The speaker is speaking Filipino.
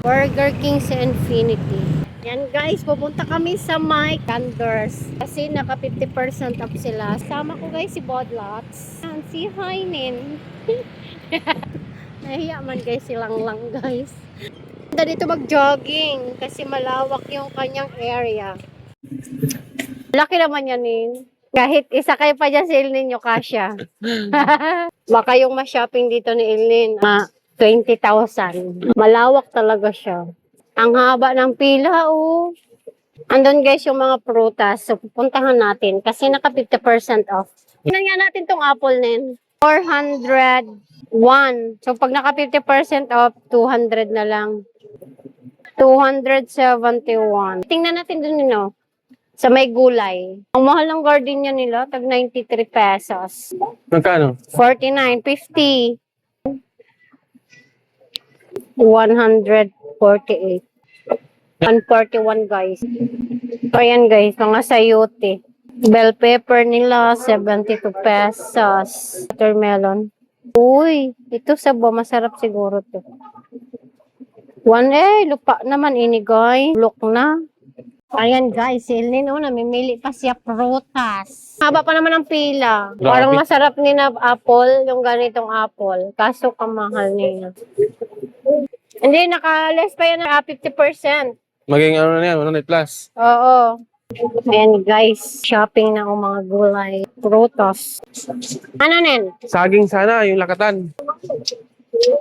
Burger King sa Infinity. Yan guys, pupunta kami sa my Candors. Kasi naka 50% off sila. Sama ko guys si Bodlots. Yan, si Heinen. Nahiya man guys silang lang guys. Punta dito mag-jogging kasi malawak yung kanyang area. Laki naman yan Kahit isa kayo pa dyan si Ilnin nyo, Kasya. Baka yung ma-shopping dito ni Ilnin, 20,000. Malawak talaga siya. Ang haba ng pila, Andun guys yung mga prutas. So, pupuntahan natin kasi naka 50% off. Tingnan nga natin tong apple nin. 401. So, pag naka 50% off, 200 na lang. 271. Tingnan natin dun, sa may gulay. Ang mahal ng gardenia nila, tag 93 pesos. Magkano? 49, 50. 148. 141 guys. So, ayan guys, mga sayote. Bell pepper nila, 72 pesos. Watermelon. Uy, ito sabo, masarap siguro to. Lupa naman ini guys. Look na. Ayan guys, si Elnin, namimili pa siya prutas. Haba pa naman ang pila. Grabe. Parang masarap ni na apple, yung ganitong apple. Kaso kamahal niya. Hindi, naka-less pa yan na 50%. Maging ano na yan, 100 plus. Oo. Ayan guys, shopping na ang mga gulay. Prutas. Ano nen? Saging sana, yung lakatan.